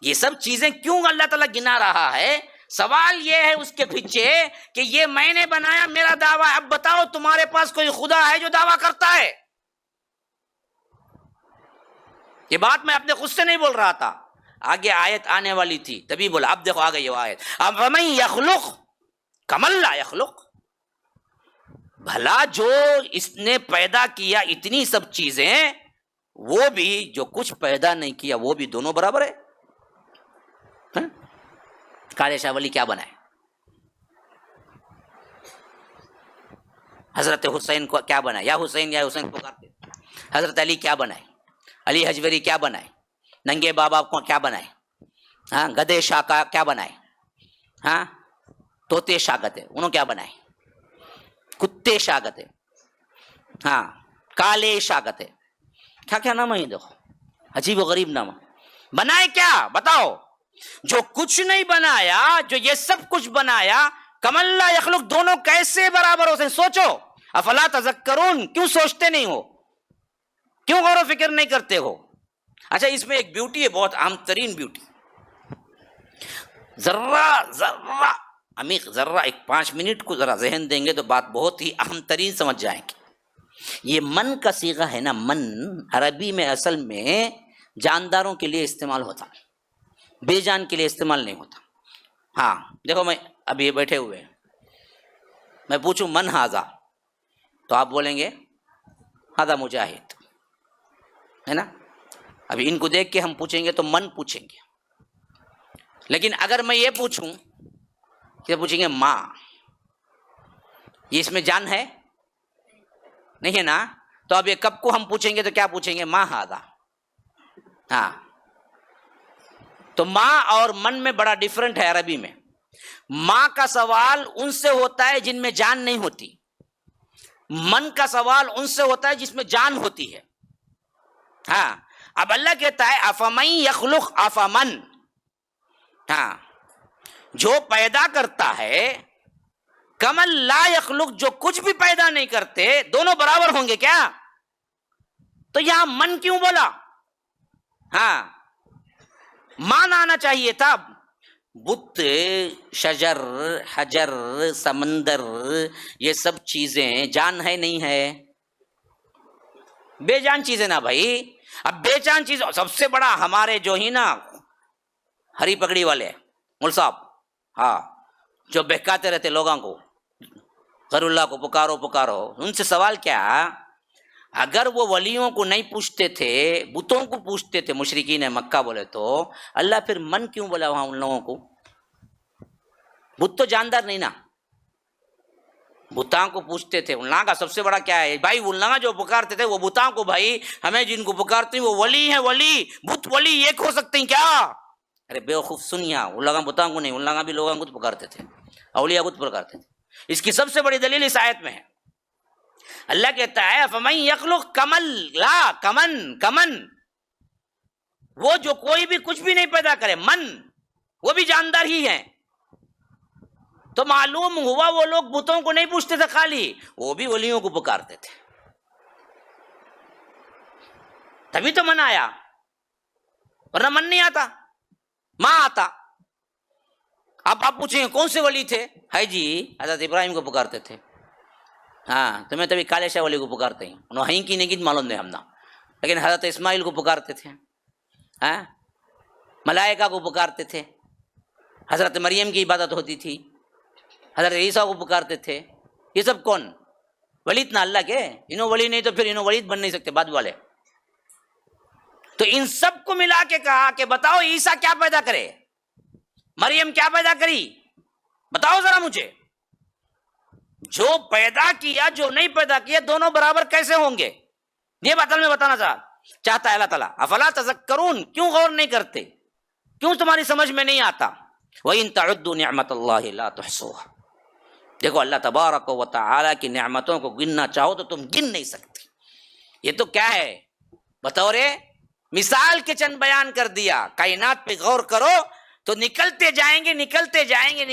Speaker 1: یہ سب چیزیں کیوں اللہ تعالیٰ گنا رہا ہے؟ سوال یہ ہے اس کے پیچھے کہ یہ میں نے بنایا، میرا دعویٰ، اب بتاؤ تمہارے پاس کوئی خدا ہے جو دعویٰ کرتا ہے؟ یہ بات میں اپنے خود سے نہیں بول رہا تھا، آگے آیت آنے والی تھی تبھی بولا۔ اب دیکھو آ گئی وہ آیت، اب فمن یخلق کمن لا یخلق، بھلا جو اس نے پیدا کیا اتنی سب چیزیں، وہ بھی جو کچھ پیدا نہیں کیا وہ بھی دونوں برابر ہے؟ کالے شاہ ولی کیا بنائے؟ حضرت حسین کو کیا بنائے؟ یا حسین پکارتے، حضرت علی کیا بنائے؟ علی حجویری کیا بنائے؟ ننگے بابا کو کیا بنائے؟ ہاں، گدے شاہ کا کیا بنائے؟ ہاں، طوطے شاگتے انہوں کیا بنائے؟ کتے شاگتے، ہاں، کالے شاگتے، کیا کیا نام ہے؟ دیکھو عجیب و غریب نام بنائے، کیا بتاؤ؟ جو کچھ نہیں بنایا، جو یہ سب کچھ بنایا، کمن لا یخلق، دونوں کیسے برابر ہو سکتے؟ سوچو، افلا تذکرون، کیوں سوچتے نہیں ہو؟ کیوں غور و فکر نہیں کرتے ہو؟ اچھا، اس میں ایک بیوٹی ہے، بہت اہم ترین بیوٹی، ذرہ عمیق، ذرہ ایک 5 منٹ کو ذرا ذہن دیں گے تو بات بہت ہی اہم ترین سمجھ جائیں گے۔ یہ من کا صیغہ ہے نا، من عربی میں اصل میں جانداروں کے لیے استعمال ہوتا، بے جان کے لیے استعمال نہیں ہوتا۔ ہاں دیکھو، میں اب یہ بیٹھے ہوئے ہیں، میں پوچھوں من ہاذا، تو آپ بولیں گے ہاذا مجاہد، ہے نا؟ ابھی ان کو دیکھ کے ہم پوچھیں گے تو من پوچھیں گے، لیکن اگر میں یہ پوچھوں کہ پوچھیں گے ماں، یہ اس میں جان ہے نہیں ہے نا؟ تو اب یہ کب کو ہم پوچھیں گے تو کیا پوچھیں گے؟ ماں ہاذا۔ ہاں، تو ماں اور من میں بڑا ڈیفرنٹ ہے عربی میں۔ ماں کا سوال ان سے ہوتا ہے جن میں جان نہیں ہوتی، من کا سوال ان سے ہوتا ہے جس میں جان ہوتی ہے۔ ہاں، اب اللہ کہتا ہے افمن یخلق افمن، ہاں، جو پیدا کرتا ہے، کمن لا یخلق، جو کچھ بھی پیدا نہیں کرتے، دونوں برابر ہوں گے کیا؟ تو یہاں من کیوں بولا؟ ہاں، مان آنا چاہیے تھا۔ بت، شجر، حجر، سمندر، یہ سب چیزیں جان ہے نہیں ہے؟ بے جان چیزیں نا بھائی۔ اب بے جان چیز سب سے بڑا ہمارے جو ہی نا ہری پگڑی والے مول صاحب، ہاں، جو بہکاتے رہتے لوگوں کو، غیر اللہ کو پکارو پکارو، ان سے سوال کیا؟ اگر وہ ولیوں کو نہیں پوچھتے تھے، بتوں کو پوچھتے تھے، مشرکین مکہ بولے، تو اللہ پھر من کیوں بولا وہاں ان لوگوں کو؟ بت تو جاندار نہیں نا. بتاؤں کو پوچھتے تھے اللہ کا سب سے بڑا کیا ہے بھائی. اللہ جو پکارتے تھے وہ بتاؤں کو بھائی ہمیں جن کو پکارتے ہیں وہ ولی ہیں. ولی بت ولی ایک ہو سکتے ہیں کیا؟ ارے بیوقوف سنیا, اللہ بتاؤں کو نہیں, اللہ بھی لوگوں کو پکارتے تھے, اولیاء کو پکارتے تھے. اس کی سب سے بڑی دلیل اس آیت میں ہے. اللہ کہتا ہے فمن یخلق کمن لا کمن, وہ جو کوئی بھی کچھ بھی نہیں پیدا کرے, من وہ بھی جاندار ہی ہیں. تو معلوم ہوا وہ لوگ بتوں کو نہیں پوچھتے تھے خالی, وہ بھی ولیوں کو پکارتے تھے. تبھی تو من آیا, ورنہ من نہیں آتا, ماں آتا. اب آپ پوچھیں کون سے ولی تھے؟ ہے جی حضرت ابراہیم کو پکارتے تھے. ہاں تمہیں تبھی کالے شاہ ولی کو پکارتے ہیں, انہوں ہیں کی نہیں معلوم نہیں ہم نا, لیکن حضرت اسماعیل کو پکارتے تھے, ہاں ملائکہ کو پکارتے تھے, حضرت مریم کی عبادت ہوتی تھی, حضرت عیسیٰ کو پکارتے تھے. یہ سب کون ولید نا اللہ کے, انہوں ولی نہیں تو پھر انہوں ولید بن نہیں سکتے بعد والے. تو ان سب کو ملا کے کہا کہ بتاؤ عیسیٰ کیا پیدا کرے, مریم کیا پیدا کری, بتاؤ ذرا مجھے. جو پیدا کیا جو نہیں پیدا کیا دونوں برابر کیسے ہوں گے, یہ بات میں بتانا چاہتا ہے اللہ تعالیٰ. افلا تذکرون, کیوں غور نہیں کرتے, کیوں تمہاری سمجھ میں نہیں آتا. وَإِن تَعُدُّوا نِعْمَةَ اللَّهِ لَا تُحْصُوهَا. دیکھو اللہ تبارک و تعالیٰ کی نعمتوں کو گننا چاہو تو تم گن نہیں سکتے. یہ تو کیا ہے, بطور مثال کے چند بیان کر دیا. کائنات پہ غور کرو تو نکلتے جائیں گے, لکھتے جائیں گے,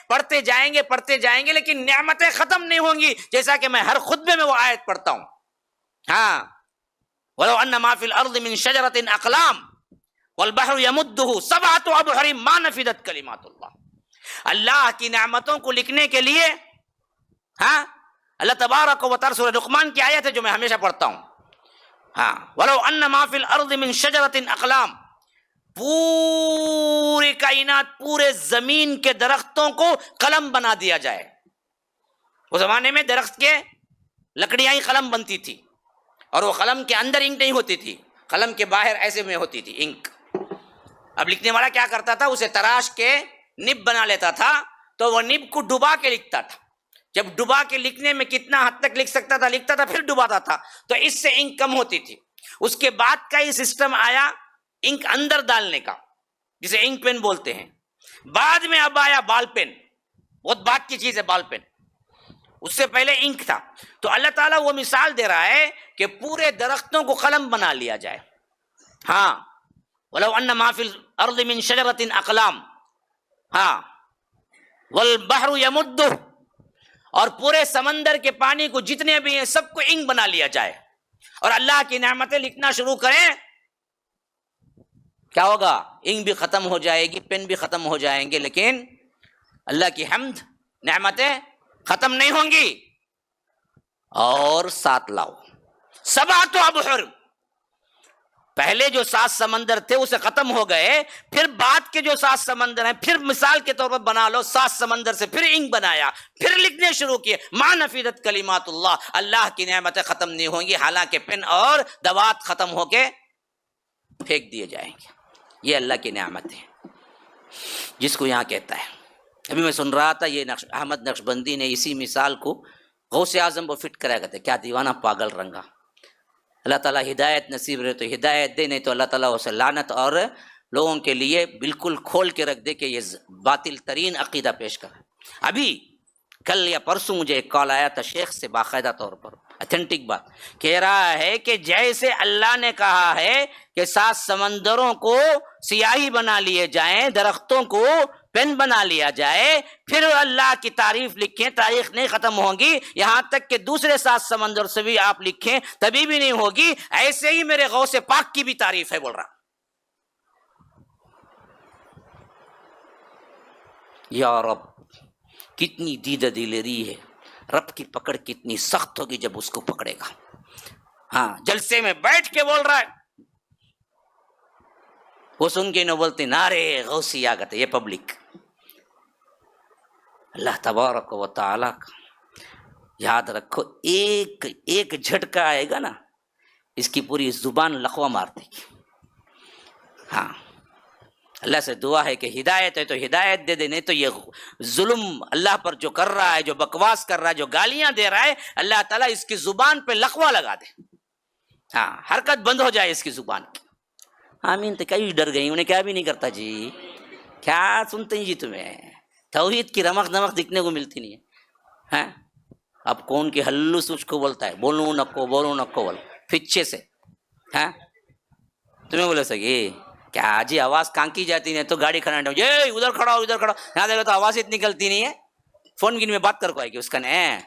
Speaker 1: پڑھتے جائیں گے, لیکن نعمتیں ختم نہیں ہوں گی. جیسا کہ میں ہر خطبے میں وہ آیت پڑھتا ہوں. ہاں وَلَوْ أَنَّ مَا فِي الْأَرْضِ مِنْ شَجَرَةٍ أَقْلَامٍ وَالْبَحْرُ يَمُدُّهُ سَبْعَةُ أَبْحُرٍ مَا نَفِدَتْ كَلِمَاتُ اللَّهِ. اللہ کی نعمتوں کو لکھنے کے لیے, ہاں اللہ تبارک و تعالیٰ سورہ لقمان کی آیت ہے جو میں ہمیشہ پڑھتا ہوں. ہاں وَلَوْ أَنَّ مَا فِي الْأَرْضِ مِنْ شَجَرَةٍ أَقْلَامٍ, پوری کائنات پورے زمین کے درختوں کو قلم بنا دیا جائے. اس زمانے میں درخت کے لکڑیاں ہی قلم بنتی تھی, اور وہ قلم کے اندر انک نہیں ہوتی تھی, قلم کے باہر ایسے میں ہوتی تھی انک. اب لکھنے والا کیا کرتا تھا, اسے تراش کے نب بنا لیتا تھا, تو وہ نب کو ڈبا کے لکھتا تھا. جب ڈبا کے لکھنے میں کتنا حد تک لکھ سکتا تھا لکھتا تھا, پھر ڈباتا تھا, تو اس سے انک کم ہوتی تھی. اس کے بعد کا یہ سسٹم آیا انک اندر ڈالنے کا, جسے انک پین بولتے ہیں. بعد میں اب آیا بال پین, بہت بعد کی چیز ہے بال پین, اس سے پہلے انک تھا. تو اللہ تعالیٰ وہ مثال دے رہا ہے کہ پورے درختوں کو قلم بنا لیا جائے. ہاں وَلَوْ أَنَّ مَا فِي الْأَرْضِ مِنْ شَجَرَةٍ أَقْلَامٍ, ہاں وَالْبَحْرُ يَمُدُّهُ, اور پورے سمندر کے پانی کو جتنے بھی ہیں سب کو انک بنا لیا جائے, اور اللہ کی نعمتیں لکھنا شروع کریں, کیا ہوگا, انک بھی ختم ہو جائے گی, پین بھی ختم ہو جائیں گے, لیکن اللہ کی حمد نعمتیں ختم نہیں ہوں گی. اور ساتھ لاؤ سبعۃ ابحر, پہلے جو 7 سمندر تھے اسے ختم ہو گئے, پھر بعد کے جو 7 سمندر ہیں پھر مثال کے طور پر بنا لو, 7 سمندر سے پھر انک بنایا, پھر لکھنے شروع کیے. ما نفدت کلمات اللہ, اللہ کی نعمتیں ختم نہیں ہوں گی, حالانکہ پن اور دوات ختم ہو کے پھینک دیے جائیں گے. یہ اللہ کی نعمت ہے جس کو یہاں کہتا ہے. ابھی میں سن رہا تھا یہ احمد نقشبندی نے اسی مثال کو غوث اعظم کو فٹ کرایا کرتے, کیا دیوانہ پاگل رنگا. اللہ تعالیٰ ہدایت نصیب رہے تو ہدایت دے, نہیں تو اللہ تعالیٰ اسے لعنت اور لوگوں کے لیے بالکل کھول کے رکھ دے کہ یہ باطل ترین عقیدہ پیش کر. ابھی کل یا پرسوں مجھے ایک کال آیا تھا شیخ سے, باقاعدہ طور پر اتھینٹک بات کہہ رہا ہے کہ جیسے اللہ نے کہا ہے کہ 7 سمندروں کو سیاہی بنا لیے جائیں, درختوں کو پین بنا لیا جائے, پھر اللہ کی تعریف لکھیں, تاریخ نہیں ختم ہوگی, یہاں تک کہ دوسرے 7 سمندر سے بھی آپ لکھیں تبھی بھی نہیں ہوگی. ایسے ہی میرے غوث پاک کی بھی تعریف ہے, بول رہا. یا رب کتنی دیدہ دلری ہے, رب کی پکڑ کتنی سخت ہوگی جب اس کو پکڑے گا. ہاں جلسے میں بیٹھ کے بول رہا ہے, وہ سن کے انہوں بولتے نعرے غوثی آگت ہے, یہ پبلک. اللہ تبارک و تعالیٰ کا یاد رکھو, ایک جھٹکا آئے گا نا, اس کی پوری زبان لقوہ مار دے گی. ہاں اللہ سے دعا ہے کہ ہدایت ہے تو ہدایت دے دے، نہیں تو یہ ظلم اللہ پر جو کر رہا ہے، جو بکواس کر رہا ہے، جو گالیاں دے رہا ہے، اللہ تعالیٰ اس کی زبان پہ لقوہ لگا دے، ہاں حرکت بند ہو جائے اس کی زبان کی۔ آمین۔ تو کئی ڈر گئی، انہیں کیا بھی نہیں کرتا جی، کیا سنتے ہیں جی، تمہیں توحید کی رمق دمق دکھنے کو ملتی نہیں ہے، ہاں؟ اب کون کی ہلوس اس کو بولتا ہے، بولوں نکو بول پچھے سے، ہاں تمہیں بولے سکے کیا جی، آواز کانکی جاتی نہیں تو گاڑی کھڑا یہ ادھر کھڑا ہو ادھر کھڑا، یہاں دیکھو تو آواز اتنی نکلتی نہیں ہے، فون کی میں بات کر کو آئے گی اس کا نہیں۔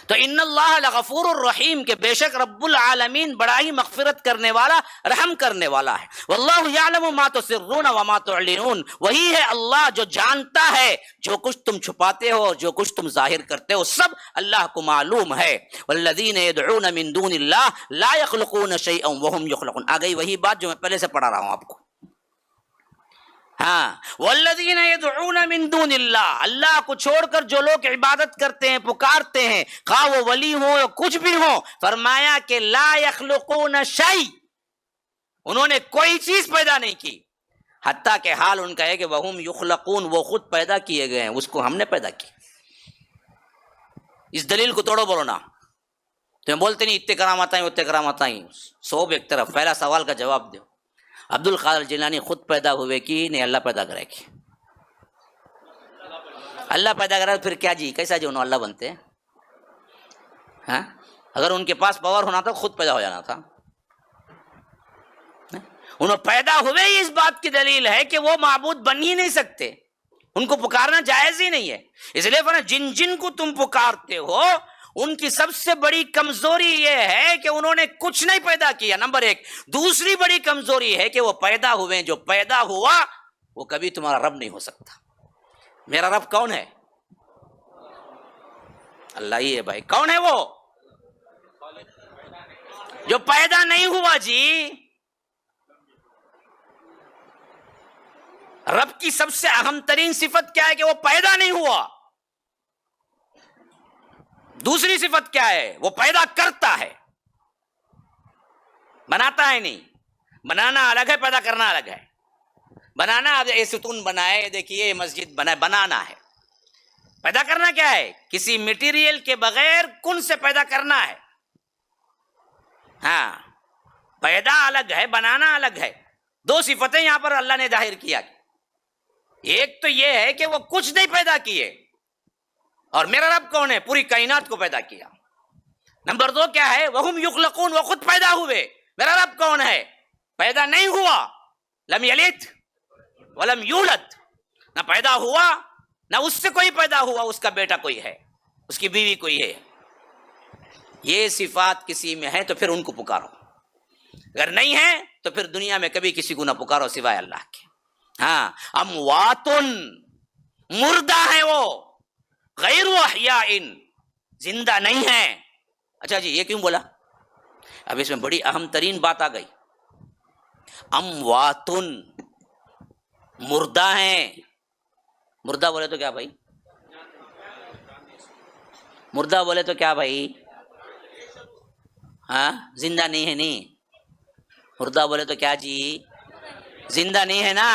Speaker 1: تو ان اللہ لغفور الرحیم، کہ بے شک رب العالمین بڑا ہی مغفرت کرنے والا، رحم کرنے والا ہے۔ واللہ یعلم ما تسرون وما تعلنون، وہی ہے اللہ جو جانتا ہے جو کچھ تم چھپاتے ہو، جو کچھ تم ظاہر کرتے ہو، سب اللہ کو معلوم ہے۔ والذین یدعون من دون اللہ لا یخلقون شیئا وهم یخلقون، آ گئی وہی بات جو میں پہلے سے پڑھا رہا ہوں آپ کو، ہاں والذین یدعون من دون اللہ، اللہ کو چھوڑ کر جو لوگ عبادت کرتے ہیں، پکارتے ہیں، خواہ وہ ولی ہو یا کچھ بھی ہو، فرمایا کہ لا یخلقون شیء، انہوں نے کوئی چیز پیدا نہیں کی، حتیٰ کہ حال ان کا ہے کہ وہم یخلقون، وہ خود پیدا کیے گئے ہیں، اس کو ہم نے پیدا کیا۔ اس دلیل کو توڑو بولو نا، تمہیں بولتے نہیں اتنے کرامات آئیں اتنے کرامات آئیں، سوب ایک طرف، پہلا سوال کا جواب دو، عبد القادر جیلانی خود پیدا ہوئے کی نہیں اللہ پیدا کرے کی؟ اللہ پیدا کرا پھر کیا جی، کیسا جی انہوں اللہ بنتے ہیں؟ ہاں اگر ان کے پاس پاور ہونا تھا خود پیدا ہو جانا تھا، انہوں پیدا ہوئے ہی اس بات کی دلیل ہے کہ وہ معبود بن ہی نہیں سکتے، ان کو پکارنا جائز ہی نہیں ہے۔ اس لیے فرمایا جن جن کو تم پکارتے ہو ان کی سب سے بڑی کمزوری یہ ہے کہ انہوں نے کچھ نہیں پیدا کیا، نمبر ایک۔ دوسری بڑی کمزوری ہے کہ وہ پیدا ہوئے، جو پیدا ہوا وہ کبھی تمہارا رب نہیں ہو سکتا۔ میرا رب کون ہے؟ اللہ ہی ہے بھائی۔ کون ہے وہ؟ جو پیدا نہیں ہوا جی۔ رب کی سب سے اہم ترین صفت کیا ہے کہ وہ پیدا نہیں ہوا۔ دوسری صفت کیا ہے؟ وہ پیدا کرتا ہے، بناتا ہے نہیں۔ بنانا الگ ہے، پیدا کرنا الگ ہے۔ بنانا یہ ستون بنائے، دیکھیے یہ مسجد بنائے، بنانا ہے۔ پیدا کرنا کیا ہے؟ کسی میٹیریل کے بغیر کن سے پیدا کرنا ہے۔ ہاں پیدا الگ ہے، بنانا الگ ہے۔ دو صفتیں یہاں پر اللہ نے ظاہر کیا۔ ایک تو یہ ہے کہ وہ کچھ نہیں پیدا کیے، اور میرا رب کون ہے؟ پوری کائنات کو پیدا کیا۔ نمبر دو کیا ہے؟ وہم یخلقون، وہ خود پیدا ہوئے۔ میرا رب کون ہے؟ پیدا نہیں ہوا، لم یلد ولم یولد، نہ پیدا ہوا نہ اس سے کوئی پیدا ہوا، اس کا بیٹا کوئی ہے، اس کی بیوی کوئی ہے۔ یہ صفات کسی میں ہے تو پھر ان کو پکارو، اگر نہیں ہے تو پھر دنیا میں کبھی کسی کو نہ پکارو سوائے اللہ کے۔ ہاں امواتن، مردہ ہے وہ، غیر احیاء، زندہ نہیں ہے۔ اچھا جی یہ کیوں بولا؟ اب اس میں بڑی اہم ترین بات آ گئی۔ امواتن، مردہ ہیں۔ مردہ بولے تو کیا بھائی؟ مردہ بولے تو کیا بھائی؟ ہاں زندہ نہیں ہے نہیں۔ مردہ بولے تو کیا جی؟ زندہ نہیں ہے نا۔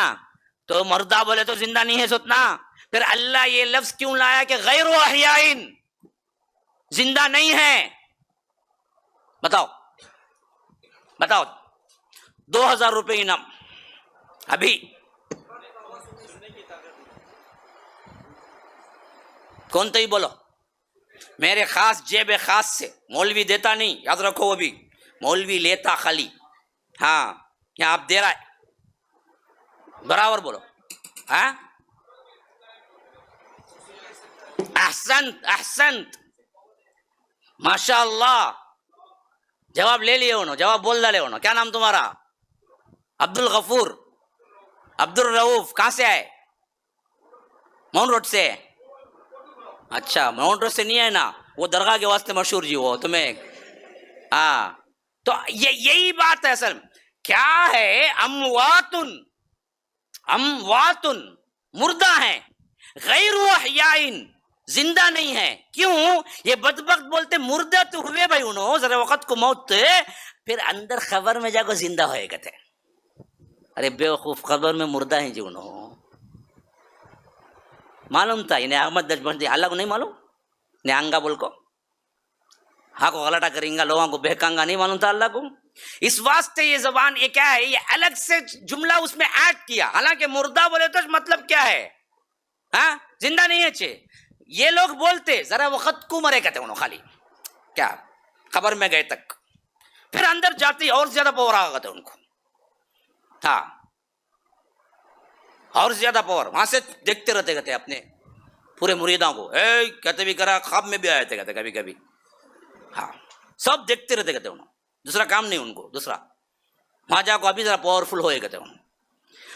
Speaker 1: تو مردہ بولے تو زندہ نہیں ہے سوتنا، پھر اللہ یہ لفظ کیوں لایا کہ غیر احیاء، زندہ نہیں ہے؟ بتاؤ بتاؤ، 2000 روپے انعام ابھی۔ کون تو ہی بولو، میرے خاص جیب خاص سے، مولوی دیتا نہیں، یاد رکھو، وہ بھی مولوی لیتا خالی، ہاں یہاں آپ دے رہا ہے، برابر بولو۔ ہاں احسنت احسنت، ماشاء اللہ، جواب لے لیے انہوں، جواب بول ڈالے انہوں۔ کیا نام تمہارا؟ عبد الغفور، عبد الرؤوف، کہاں سے آئے؟ مون روڈ سے؟ اچھا مون روڈ سے نہیں ہے نا، وہ درگاہ کے واسطے مشہور جی، وہ تمہیں ہاں۔ تو یہی بات ہے اصل میں کیا ہے؟ امواتن، امواتن مردہ ہیں، غیر احیاء زندہ نہیں ہے۔ کیوں؟ یہ بدبخت بولتے مردہ تو ہوئے بھائی، انہوں ذرا وقت کو موت پھر اندر خبر میں جا کو زندہ ہوئے کہتے ہیں. ارے بیوقوف، خبر میں مردہ ہیں جو معلوم تھا انہیں احمد دجبندی اللہ کو نہیں معلوم، نیانگا بول کو ہاں کو غلطہ کریں گا، لوگوں کو بہکاؤں گا، نہیں معلوم تھا اللہ کو. اس واسطے یہ زبان یہ کیا ہے، یہ الگ سے جملہ اس میں ایڈ کیا. حالانکہ مردہ بولے تو مطلب کیا ہے، ہاں زندہ نہیں ہے چھے. یہ لوگ بولتے ذرا وقت کو مرے کہتے انہوں خالی کیا خبر میں گئے تک، پھر اندر جاتی اور زیادہ پاور آ گئے ان کو. ہاں اور زیادہ پاور وہاں سے دیکھتے رہتے کہتے اپنے پورے مریدوں کو، کہتے بھی کرا خواب میں بھی آئے تھے کہتے کبھی کبھی. ہاں سب دیکھتے رہتے کہتے انہوں، دوسرا کام نہیں ان کو، دوسرا وہاں جا کو ابھی ذرا پاورفل ہوئے کہتے انہوں.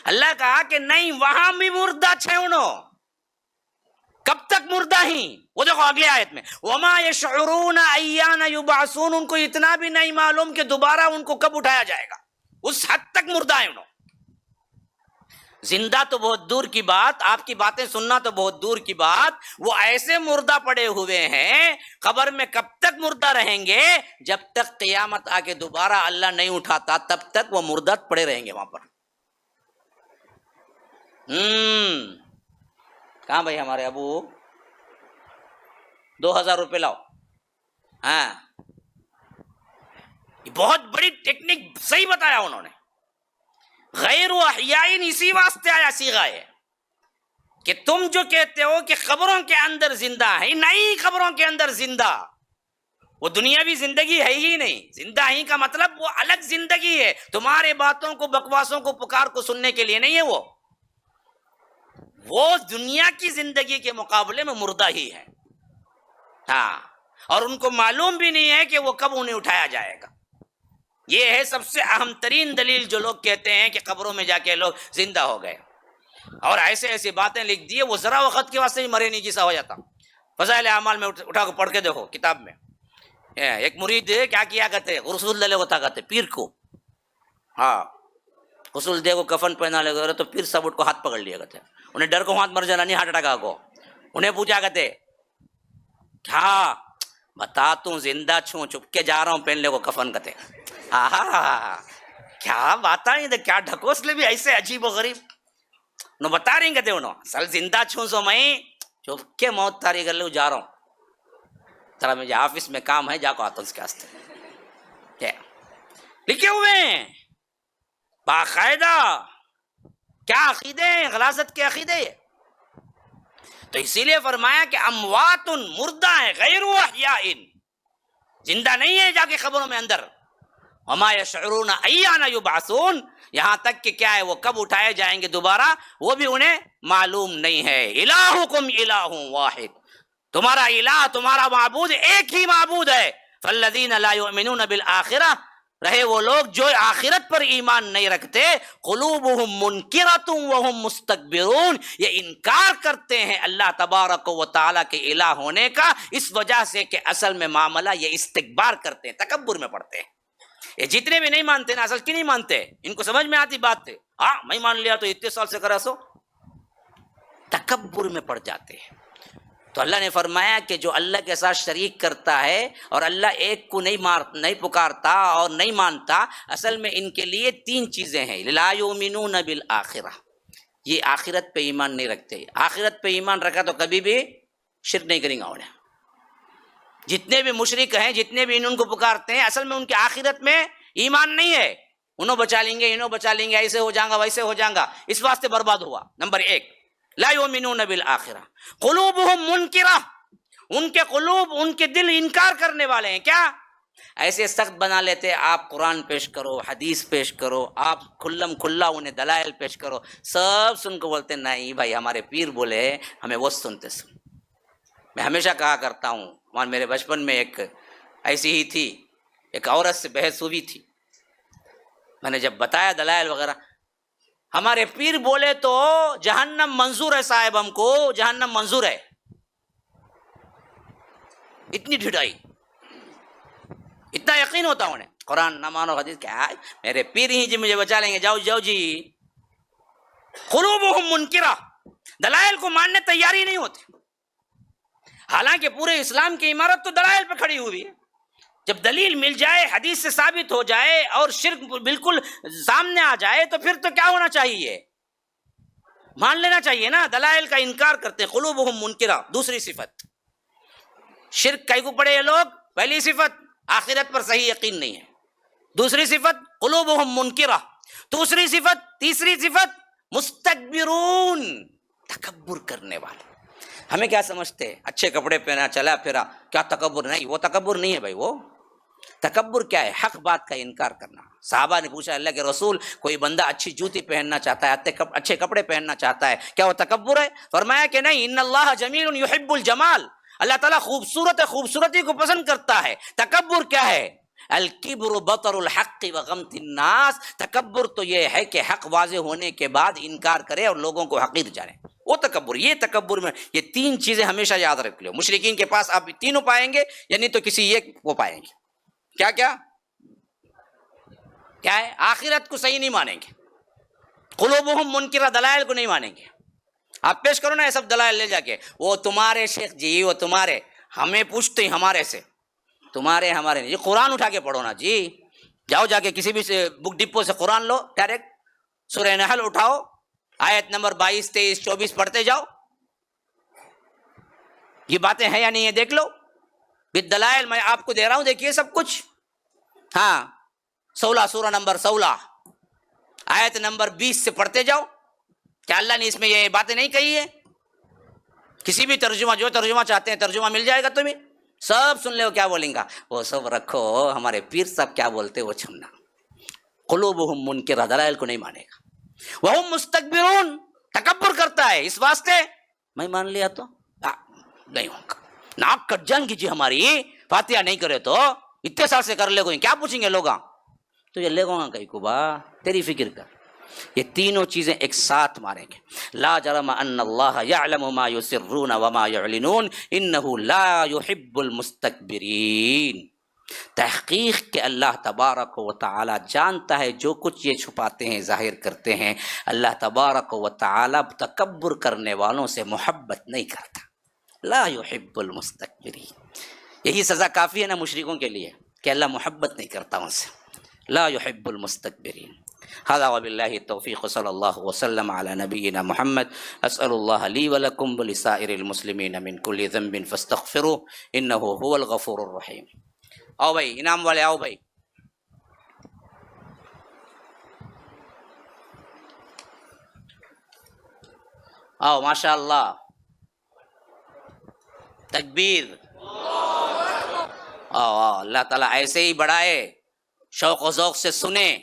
Speaker 1: اللہ کہا کہ نہیں وہاں بھی مردہ چھے انہوں. کب تک مردہ ہی؟ وہ دیکھو اگلے آیت میں وما یشعرون ایان یبعثون، ان کو اتنا بھی نہیں معلوم کہ دوبارہ ان کو کب اٹھایا جائے گا. اس حد تک مردہ ہیں انہوں. زندہ تو بہت دور کی بات، آپ کی باتیں سننا تو بہت دور کی بات، وہ ایسے مردہ پڑے ہوئے ہیں. قبر میں کب تک مردہ رہیں گے؟ جب تک قیامت آ کے دوبارہ اللہ نہیں اٹھاتا تب تک وہ مردہ پڑے رہیں گے وہاں پر. کہاں بھائی ہمارے ابو 2000 روپے لاؤ. ہاں بہت بڑی ٹیکنیک صحیح بتایا انہوں نے. غیر احیائن اسی واسطے آیا سیغہ ہے کہ تم جو کہتے ہو کہ قبروں کے اندر زندہ ہے، نہیں قبروں کے اندر زندہ، وہ دنیاوی زندگی ہے ہی نہیں. زندہ ہی کا مطلب وہ الگ زندگی ہے، تمہارے باتوں کو بکواسوں کو پکار کو سننے کے لیے نہیں ہے. وہ دنیا کی زندگی کے مقابلے میں مردہ ہی ہے. ہاں اور ان کو معلوم بھی نہیں ہے کہ وہ کب انہیں اٹھایا جائے گا. یہ ہے سب سے اہم ترین دلیل جو لوگ کہتے ہیں کہ قبروں میں جا کے لوگ زندہ ہو گئے اور ایسے ایسی باتیں لکھ دیے. وہ ذرا وقت کے واسطے مرے نہیں جیسا ہو جاتا. فضائل اعمال میں اٹھا کو پڑھ کے دیکھو کتاب میں. ایک مرید کیا کیا کرتے، غسل دے ہوتا کرتے پیر کو. ہاں غسل دے کو کفن پہنا لے گئے تو پیر سب اٹھ کو ہاتھ پکڑ لیا کرتے. انہیں ڈر کو ہاتھ مر جانا نہیں، ہارٹ اٹیک کو. انہیں پوچھا کرتے کیا بتا توں زندہ چھوں، چپ کے جا رہا ہوں پہن لے کو کفن کرتے. کیا بات ہے، کیا ڈھکوسلے بھی ایسے عجیب و غریب نو بتا رہی کہتے انہوں سل زندہ چھوں سو میں چپ کے موت تاری کر لے جا رہا ہوں، ترا مجھے آفس میں کام ہے جا کو آتا ہوں اس کے واسطے. لکھے ہوئے ہیں باقاعدہ کیا عقیدے ہیں، غلاظت کے عقیدے. تو اسی لیے فرمایا کہ اموات مردہ ہیں، غیر احیاء زندہ نہیں ہے جا کے خبروں میں اندر. وما یشعرون ایان یبعثون، یہاں تک کہ کیا ہے وہ کب اٹھائے جائیں گے دوبارہ وہ بھی انہیں معلوم نہیں ہے. الہکم الہ واحد، تمہارا الہ تمہارا معبود ایک ہی معبود ہے. فالذین لا یؤمنون بالآخرہ، رہے وہ لوگ جو آخرت پر ایمان نہیں رکھتے. قلوبہم منکرۃ وہم مستکبرون، یہ انکار کرتے ہیں اللہ تبارک و تعالیٰ کے الہ ہونے کا اس وجہ سے کہ اصل میں معاملہ یہ استکبار کرتے ہیں، تکبر میں پڑتے ہیں. یہ جتنے بھی نہیں مانتے نا اصل کی نہیں مانتے، ان کو سمجھ میں آتی بات ہے، ہاں میں مان لیا تو اتنے سال سے کرا سو، تکبر میں پڑ جاتے ہیں. تو اللہ نے فرمایا کہ جو اللہ کے ساتھ شریک کرتا ہے اور اللہ ایک کو نہیں پکارتا اور نہیں مانتا، اصل میں ان کے لیے تین چیزیں ہیں. لا یؤمنون بالآخرہ، یہ آخرت پہ ایمان نہیں رکھتے. آخرت پہ ایمان رکھا تو کبھی بھی شرک نہیں کریں گا. انہیں جتنے بھی مشرک ہیں، جتنے بھی ان کو پکارتے ہیں، اصل میں ان کے آخرت میں ایمان نہیں ہے. انہوں بچا لیں گے، انہوں بچا لیں گے، ایسے ہو جائیں گا ویسے ہو جائیں گا، اس واسطے برباد ہوا. نمبر ایک لا یؤمنون بالآخرہ. قلوبہم منکرہ، ان کے قلوب ان کے دل انکار کرنے والے ہیں. کیا ایسے سخت بنا لیتے، آپ قرآن پیش کرو، حدیث پیش کرو، آپ کھلم کھلا انہیں دلائل پیش کرو، سب سن کو بولتے نہیں بھائی ہمارے پیر بولے ہمیں وہ سنتے سن. میں ہمیشہ کہا کرتا ہوں، میرے بچپن میں ایک ایسی ہی تھی، ایک عورت سے بحث ہوئی تھی. میں نے جب بتایا دلائل وغیرہ، ہمارے پیر بولے تو جہنم منظور ہے صاحب، ہم کو جہنم منظور ہے. اتنی ڈھٹائی، اتنا یقین ہوتا انہیں، قرآن نہ مانو حدیث کیا ہے، میرے پیر ہی جی مجھے بچا لیں گے، جاؤ جاؤ جی. قلوبہم منکرہ، دلائل کو ماننے تیاری نہیں ہوتے. حالانکہ پورے اسلام کی عمارت تو دلائل پہ کھڑی ہوئی ہے. جب دلیل مل جائے، حدیث سے ثابت ہو جائے اور شرک بالکل سامنے آ جائے تو پھر تو کیا ہونا چاہیے؟ مان لینا چاہیے نا. دلائل کا انکار کرتے ہیں. قلوبہم منکرہ، دوسری صفت. شرک کئی کو پڑے یہ لوگ. پہلی صفت آخرت پر صحیح یقین نہیں ہے. دوسری صفت قلوبہم منکرہ. دوسری صفت، تیسری صفت مستکبرون، تکبر کرنے والے. ہمیں کیا سمجھتے ہیں؟ اچھے کپڑے پہنا، چلا پھرا، کیا تکبر؟ نہیں، وہ تکبر نہیں ہے بھائی. وہ تکبر کیا ہے؟ حق بات کا انکار کرنا. صحابہ نے پوچھا اللہ کے رسول، کوئی بندہ اچھی جوتی پہننا چاہتا ہے، اچھے کپڑے پہننا چاہتا ہے، کیا وہ تکبر ہے؟ فرمایا کہ نہیں، ان اللہ جمیل یحب الجمال. اللہ تعالیٰ خوبصورتی کو پسند کرتا ہے. تکبر کیا ہے؟ الکبر بطر الحق وغمط الناس. تکبر تو یہ ہے کہ حق واضح ہونے کے بعد انکار کرے اور لوگوں کو حقیر جانے، وہ تکبر. یہ تکبر میں یہ تین چیزیں ہمیشہ یاد رکھ لو. مشرکین کے پاس آپ تینوں پائیں گے، یعنی تو کسی ایک وہ پائیں گے. کیا کیا کیا ہے؟ آخرت کو صحیح نہیں مانیں گے، قلوبہم منکرہ، دلائل کو نہیں مانیں گے. آپ پیش کرو نا یہ سب دلائل لے جا کے، وہ تمہارے شیخ جی، وہ تمہارے، ہمیں پوچھتے ہیں ہمارے سے، تمہارے ہمارے نہیں. یہ قرآن اٹھا کے پڑھو نا جی. جاؤ جا کے کسی بھی بک ڈپو سے قرآن لو، ڈائریکٹ سورہ نحل اٹھاؤ، آیت نمبر 22، 23، 24 پڑھتے جاؤ. یہ باتیں ہیں یا نہیں ہے دیکھ لو. بالدلائل میں آپ کو دے رہا ہوں، دیکھیے سب کچھ. ہاں 16 سورہ نمبر 16 آیت نمبر 20 سے پڑھتے جاؤ. کیا اللہ نے اس میں یہ باتیں نہیں کہی ہے؟ کسی بھی ترجمہ، جو ترجمہ چاہتے ہیں ترجمہ مل جائے گا تمہیں. سب سن لے وہ کیا بولیں گا، وہ سب رکھو، ہمارے پیر صاحب کیا بولتے وہ چھمنا. قلوبہم منکرہ، دلائل کو نہیں مانے گا. وہم مستکبرون، تکبر کرتا ہے. اس واسطے میں مان لیا تو نہیں ہوگا، ناک کٹ جائیں گی جی ہماری. فاتحہ نہیں کرے تو اتنے سال سے کر لے گو، کیا پوچھیں گے لوگ؟ تو یہ لے گا کہیں کو با، تیری فکر کر. یہ تینوں چیزیں ایک ساتھ ماریں گے. لا جرم ان اللہ یعلم ما یسرون وما یعلنون انہ لا یحب المستکبرین. تحقیق کہ اللہ تبارک و تعالی جانتا ہے جو کچھ یہ چھپاتے ہیں، ظاہر کرتے ہیں. اللہ تبارک و تعالی تکبر کرنے والوں سے محبت نہیں کرتا. لا یحب المستکبرین. یہی سزا کافی ہے نا مشرکوں کے لیے کہ اللہ محبت نہیں کرتا ان سے. لا يحب المستكبرين. هذا وبالله التوفيق، صلى الله وسلم على نبينا محمد. أسأل الله لي ولكم ولسائر المسلمين من كل ذنب فاستغفروه إنه هو الغفور الرحيم. آؤ بھائی انعام والے، آؤ بھائی. آؤ ماشاء اللہ، تکبیر. آؤ آؤ، اللہ تعالیٰ ایسے ہی بڑھائے، شوق و ذوق سے سنیں.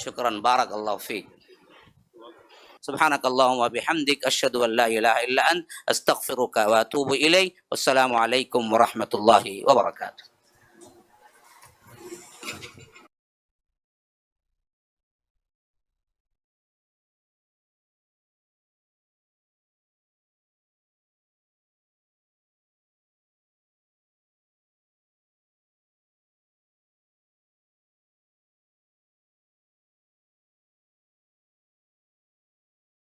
Speaker 1: شکراً، بارک اللہ فیک. سبحانک اللہم و بحمدک، اشہد ان لا الہ الا انت، استغفرک و اتوب الیک. والسلام علیکم ورحمۃ اللہ وبرکاتہ.